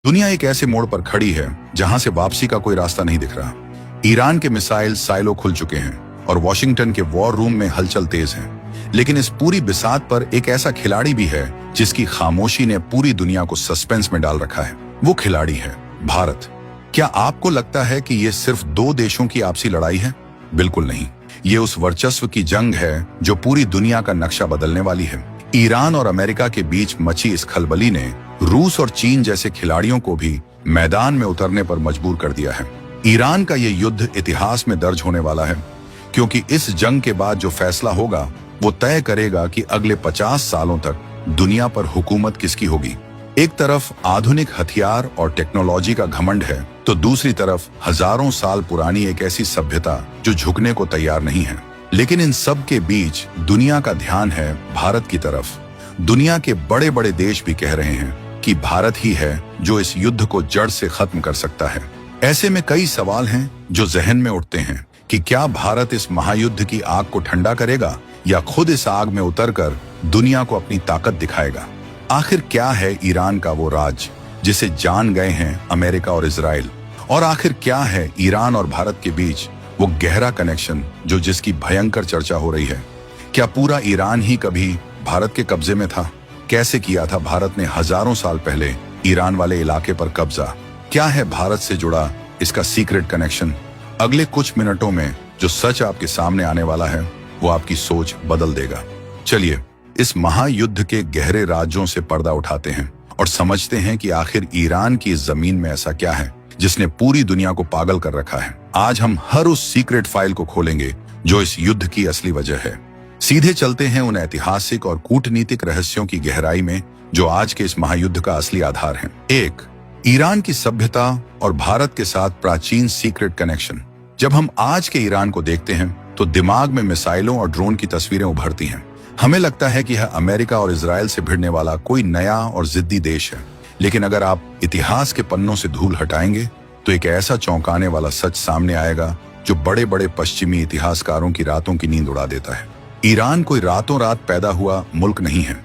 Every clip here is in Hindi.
दुनिया एक ऐसे मोड़ पर खड़ी है जहां से वापसी का कोई रास्ता नहीं दिख रहा। ईरान के मिसाइल साइलो खुल चुके हैं और वॉशिंगटन के वॉर रूम में हलचल तेज है। लेकिन इस पूरी बिसात पर एक ऐसा खिलाड़ी भी है जिसकी खामोशी ने पूरी दुनिया को सस्पेंस में डाल रखा है। वो खिलाड़ी है भारत। क्या आपको लगता है कि ये सिर्फ दो देशों की आपसी लड़ाई है? बिल्कुल नहीं। ये उस वर्चस्व की जंग है जो पूरी दुनिया का नक्शा बदलने वाली है। ईरान और अमेरिका के बीच मची इस खलबली ने रूस और चीन जैसे खिलाड़ियों को भी मैदान में उतरने पर मजबूर कर दिया है। ईरान का ये युद्ध इतिहास में दर्ज होने वाला है, क्योंकि इस जंग के बाद जो फैसला होगा वो तय करेगा कि अगले 50 सालों तक दुनिया पर हुकूमत किसकी होगी। एक तरफ आधुनिक हथियार और टेक्नोलॉजी का घमंड है, तो दूसरी तरफ हजारों साल पुरानी एक ऐसी सभ्यता जो झुकने को तैयार नहीं है। लेकिन इन सब के बीच दुनिया का ध्यान है भारत की तरफ। दुनिया के बड़े बड़े देश भी कह रहे हैं कि भारत ही है जो इस युद्ध को जड़ से खत्म कर सकता है। ऐसे में कई सवाल हैं जो जहन में उठते हैं कि क्या भारत इस महायुद्ध की आग को ठंडा करेगा या खुद इस आग में उतरकर दुनिया को अपनी ताकत दिखाएगा। आखिर क्या है ईरान का वो राज जिसे जान गए हैं अमेरिका और इजराइल, और आखिर क्या है ईरान और भारत के बीच वो गहरा कनेक्शन जो जिसकी भयंकर चर्चा हो रही है। क्या पूरा ईरान ही कभी भारत के कब्जे में था? कैसे किया था भारत ने हजारों साल पहले ईरान वाले इलाके पर कब्जा? क्या है भारत से जुड़ा इसका सीक्रेट कनेक्शन? अगले कुछ मिनटों में जो सच आपके सामने आने वाला है वो आपकी सोच बदल देगा। चलिए इस महायुद्ध के गहरे राजों से पर्दा उठाते हैं और समझते हैं कि आखिर ईरान की इस जमीन में ऐसा क्या है जिसने पूरी दुनिया को पागल कर रखा है। आज हम हर उस सीक्रेट फाइल को खोलेंगे जो इस युद्ध की असली वजह है। सीधे चलते हैं उन ऐतिहासिक और कूटनीतिक रहस्यों की गहराई में जो आज के इस महायुद्ध का असली आधार है। 1. ईरान की सभ्यता और भारत के साथ प्राचीन सीक्रेट कनेक्शन। जब हम आज के ईरान को देखते हैं तो दिमाग में मिसाइलों और ड्रोन की तस्वीरें उभरती हैं। हमें लगता है कि यह अमेरिका और इजराइल से भिड़ने वाला कोई नया और जिद्दी देश है। लेकिन अगर आप इतिहास के पन्नों से धूल हटाएंगे तो एक ऐसा चौंकाने वाला सच सामने आएगा जो बड़े बड़े पश्चिमी इतिहासकारों की रातों की नींद उड़ा देता है। ईरान कोई रातों रात पैदा हुआ मुल्क नहीं है।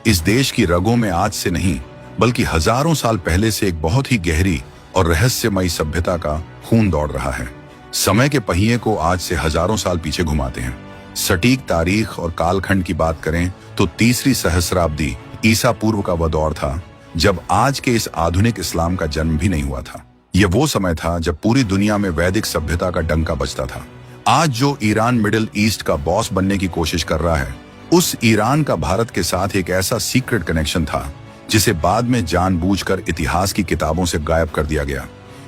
इस देश की रगों में आज से नहीं बल्कि हजारों साल पहले से एक बहुत ही गहरी और रहस्यमयी सभ्यता का खून दौड़ रहा है। समय के पहिए को आज से हजारों साल पीछे घुमाते हैं। सटीक तारीख और कालखंड की बात करें तो 3री सहस्राब्दी ईसा पूर्व का वह दौर था जब आज के इस आधुनिक इस्लाम का जन्म भी नहीं हुआ था। यह वो समय था जब पूरी दुनिया में वैदिक सभ्यता का डंका बजता था। आज जो ईरान मिडिल ईस्ट का बॉस बनने की कोशिश कर रहा है, उस ईरान का भारत के साथ एक ऐसा सीक्रेट कनेक्शन था जिसे बाद में जानबूझकर इतिहास की किताबों से गायब कर दिया गया।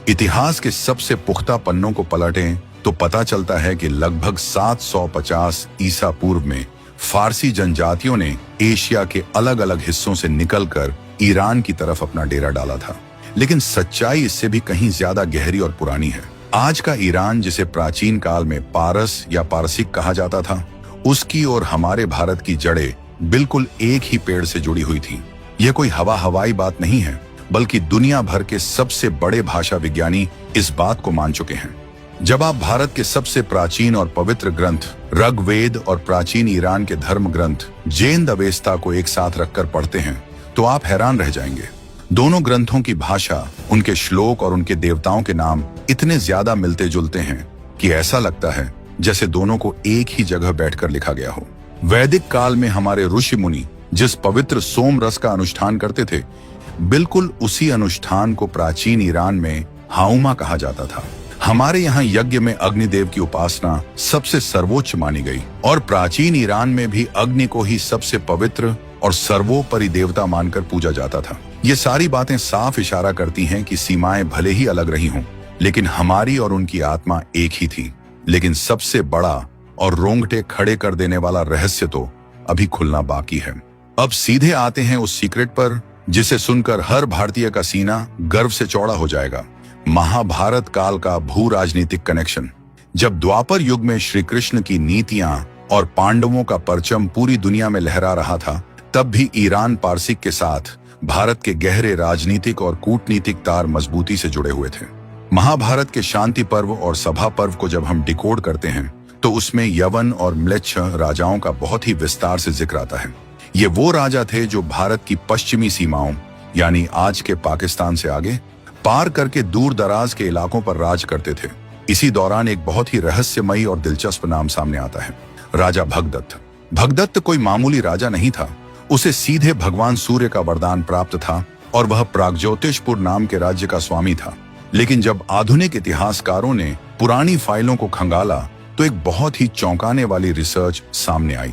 इतिहास के सबसे पुख्ता पन्नों को पलटें तो पता चलता है कि लगभग 750 ईसा पूर्व में फारसी जनजातियों ने एशिया के अलग अलग हिस्सों से निकलकर ईरान की तरफ अपना डेरा डाला था। लेकिन सच्चाई इससे भी कहीं ज्यादा गहरी और पुरानी है। आज का ईरान, जिसे प्राचीन काल में पारस या पारसिक कहा जाता था, उसकी और हमारे भारत की जड़ें बिल्कुल एक ही पेड़ से जुड़ी हुई थी। यह कोई हवाई बात नहीं है, बल्कि दुनिया भर के सबसे बड़े भाषा विज्ञानी इस बात को मान चुके हैं। जब आप भारत के सबसे प्राचीन और पवित्र ग्रंथ ऋग्वेद और प्राचीन ईरान के धर्म ग्रंथ जैन अवेस्ता को एक साथ रखकर पढ़ते हैं तो आप हैरान रह जाएंगे। दोनों ग्रंथों की भाषा, उनके श्लोक और उनके देवताओं के नाम इतने ज्यादा मिलते जुलते हैं कि ऐसा लगता है जैसे दोनों को एक ही जगह बैठकर लिखा गया हो। वैदिक काल में हमारे ऋषि मुनि जिस पवित्र सोम रस का अनुष्ठान करते थे, बिल्कुल उसी अनुष्ठान को प्राचीन ईरान में हाउमा कहा जाता था। हमारे यहाँ यज्ञ में अग्निदेव की उपासना सबसे सर्वोच्च मानी गई और प्राचीन ईरान में भी अग्नि को ही सबसे पवित्र और सर्वोपरि देवता मानकर पूजा जाता था। ये सारी बातें साफ इशारा करती हैं कि सीमाएं भले ही अलग रही हों, लेकिन हमारी और उनकी आत्मा एक ही थी। लेकिन सबसे बड़ा और रोंगटे खड़े कर देने वाला रहस्य तो अभी खुलना बाकी है। अब सीधे आते हैं उस सीक्रेट पर जिसे सुनकर हर भारतीय का सीना गर्व से चौड़ा हो जाएगा। महाभारत काल का भू राजनीतिक कनेक्शन। जब द्वापर युग में श्री कृष्ण की नीतियां और पांडवों का परचम पूरी दुनिया में लहरा रहा था, तब भी ईरान पारसिक के साथ भारत के गहरे राजनीतिक और कूटनीतिक तार मजबूती से जुड़े हुए थे। महाभारत के शांति पर्व और सभा पर्व को जब हम डिकोड करते हैं तो उसमें यवन और म्लेच्छ राजाओं का बहुत ही विस्तार से जिक्र आता है। ये वो राजा थे जो भारत की पश्चिमी सीमाओं यानी आज के पाकिस्तान से आगे, पार करके दूर दराज के इलाकों पर राज करते थे। इसी दौरान एक बहुत ही रहस्यमयी और दिलचस्प नाम सामने आता है, राजा भगदत्त। भगदत्त कोई मामूली राजा नहीं था, उसे सीधे भगवान सूर्य का वरदान प्राप्त था और वह प्रागज्योतिषपुर नाम के राज्य का स्वामी था। लेकिन जब आधुनिक इतिहासकारों ने पुरानी फाइलों को खंगाला तो एक बहुत ही चौंकाने वाली रिसर्च सामने आई।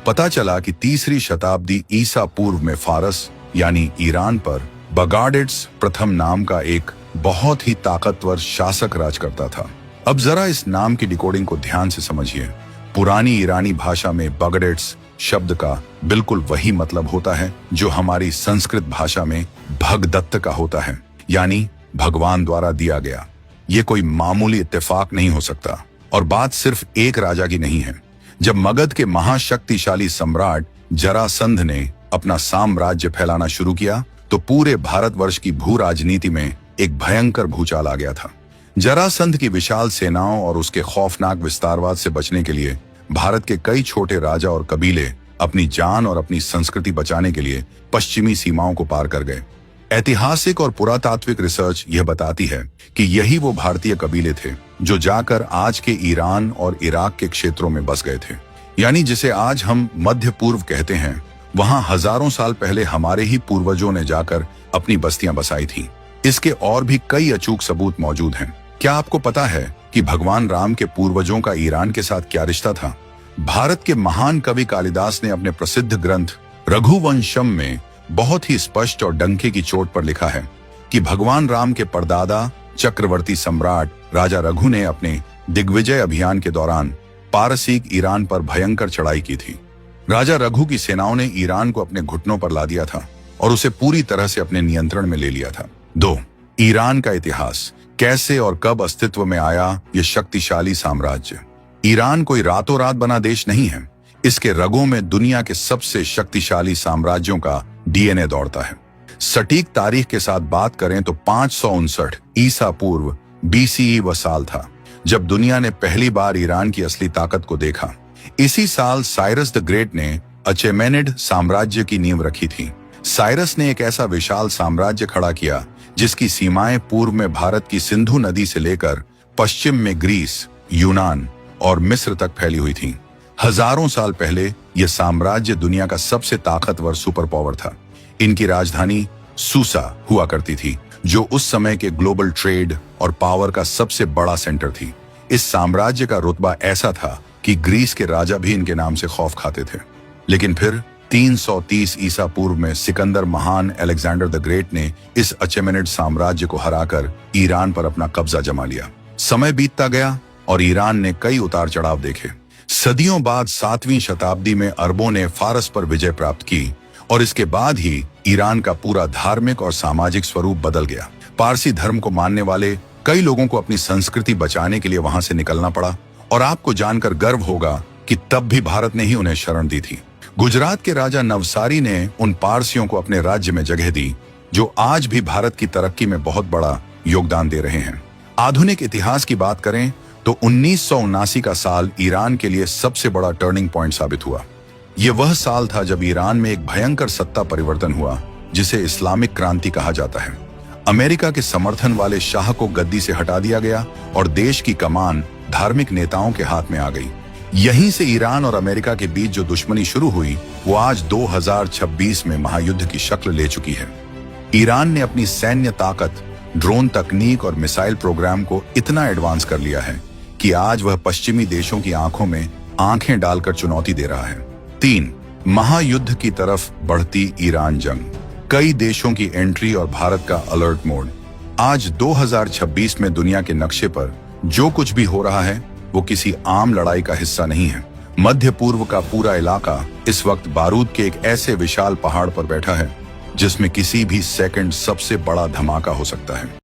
पता चला कि 3री शताब्दी ईसा पूर्व में फारस यानी ईरान पर बगाडेट्स प्रथम नाम का एक बहुत ही ताकतवर शासक राज करता था। अब जरा इस नाम की डिकोडिंग को ध्यान से समझिए। पुरानी ईरानी भाषा में बगडेट्स शब्द का बिल्कुल वही मतलब होता है जो हमारी संस्कृत भाषा में भगदत्त का होता है, यानी भगवान द्वारा दिया गया। ये कोई मामूली इत्तेफाक नहीं हो सकता। और बात सिर्फ एक राजा की नहीं है। जब मगध के महाशक्तिशाली सम्राट जरासंध ने अपना साम्राज्य फैलाना शुरू किया तो पूरे भारतवर्ष की भू राजनीति में एक भयंकर भूचाल आ गया था। जरासंध की विशाल सेनाओं और उसके खौफनाक विस्तारवाद से बचने के लिए भारत के कई छोटे राजा और कबीले अपनी जान और अपनी संस्कृति बचाने के लिए पश्चिमी सीमाओं को पार कर गए। ऐतिहासिक और पुरातात्विक रिसर्च यह बताती है कि यही वो भारतीय कबीले थे जो जाकर आज के ईरान और इराक के क्षेत्रों में बस गए थे, यानी जिसे आज हम मध्य पूर्व कहते हैं। वहां हजारों साल पहले हमारे ही पूर्वजों ने जाकर अपनी बस्तियां बसाई थी। इसके और भी कई अचूक सबूत मौजूद हैं। क्या आपको पता है कि भगवान राम के पूर्वजों का ईरान के साथ क्या रिश्ता था? भारत के महान कवि कालिदास ने अपने प्रसिद्ध ग्रंथ रघुवंशम में बहुत ही स्पष्ट और डंके की चोट पर लिखा है कि भगवान राम के परदादा चक्रवर्ती सम्राट राजा रघु ने अपने दिग्विजय अभियान के दौरान पारसीक ईरान पर भयंकर चढ़ाई की थी। राजा रघु की सेनाओं ने ईरान को अपने घुटनों पर ला दिया था और उसे पूरी तरह से अपने नियंत्रण में ले लिया था। 2. ईरान का इतिहास। कैसे और कब अस्तित्व में आया ये शक्तिशाली साम्राज्य? ईरान कोई रातों रात बना देश नहीं है। इसके रगों में दुनिया के सबसे शक्तिशाली साम्राज्यों का डीएनए दौड़ता है। सटीक तारीख के साथ बात करें तो 559 ईसा पूर्व BCE वह साल था जब दुनिया ने पहली बार ईरान की असली ताकत को देखा। इसी साल साइरस द ग्रेट ने अचेमेनिड साम्राज्य की नींव रखी थी। साइरस ने एक ऐसा विशाल साम्राज्य खड़ा किया जिसकी सीमाएं पूर्व में भारत की सिंधु नदी से लेकर पश्चिम में ग्रीस, यूनान और मिस्र तक फैली हुई थी। हजारों साल पहले यह साम्राज्य दुनिया का सबसे ताकतवर सुपर पावर था। इनकी राजधानी सूसा हुआ करती थी जो उस समय के ग्लोबल ट्रेड और पावर का सबसे बड़ा सेंटर थी। इस साम्राज्य का रुतबा ऐसा था कि ग्रीस के राजा भी इनके नाम से खौफ खाते थे। लेकिन फिर 330 ईसा पूर्व में सिकंदर महान अलेक्जेंडर द ग्रेट ने इस अचेमेनिड साम्राज्य को हराकर ईरान पर अपना कब्जा जमा लिया। समय बीतता गया और ईरान ने कई उतार चढ़ाव देखे। सदियों बाद 7वीं शताब्दी में अरबों ने फारस पर विजय प्राप्त की और इसके बाद ही ईरान का पूरा धार्मिक और सामाजिक स्वरूप बदल गया। पारसी धर्म को मानने वाले कई लोगों को अपनी संस्कृति बचाने के लिए वहां से निकलना पड़ा और आपको जानकर गर्व होगा कि तब भी भारत ने ही उन्हें शरण दी थी। गुजरात के राजा नवसारी ने उन पारसियों को अपने राज्य में जगह दी जो आज भी भारत की तरक्की में बहुत बड़ा योगदान दे रहे हैं। आधुनिक इतिहास की बात करें तो 1979 का साल ईरान के लिए सबसे बड़ा टर्निंग पॉइंट साबित हुआ। यह वह साल था जब ईरान में एक भयंकर सत्ता परिवर्तन हुआ जिसे इस्लामिक क्रांति कहा जाता है। अमेरिका के समर्थन वाले शाह को गद्दी से हटा दिया गया और देश की कमान धार्मिक नेताओं के हाथ में आ गई। यहीं से ईरान और अमेरिका के बीच जो दुश्मनी शुरू हुई वो आज 2026 में महायुद्ध की शक्ल ले चुकी है। ईरान ने अपनी सैन्य ताकत, ड्रोन तकनीक और मिसाइल प्रोग्राम को इतना एडवांस कर लिया है कि आज वह पश्चिमी देशों की आंखों में आंखें डालकर चुनौती दे रहा है। 3. महायुद्ध की तरफ बढ़ती ईरान जंग। कई देशों की एंट्री और भारत का अलर्ट मोड। आज 2026 में दुनिया के नक्शे पर जो कुछ भी हो रहा है वो किसी आम लड़ाई का हिस्सा नहीं है। मध्य पूर्व का पूरा इलाका इस वक्त बारूद के एक ऐसे विशाल पहाड़ पर बैठा है जिसमें किसी भी सेकंड सबसे बड़ा धमाका हो सकता है।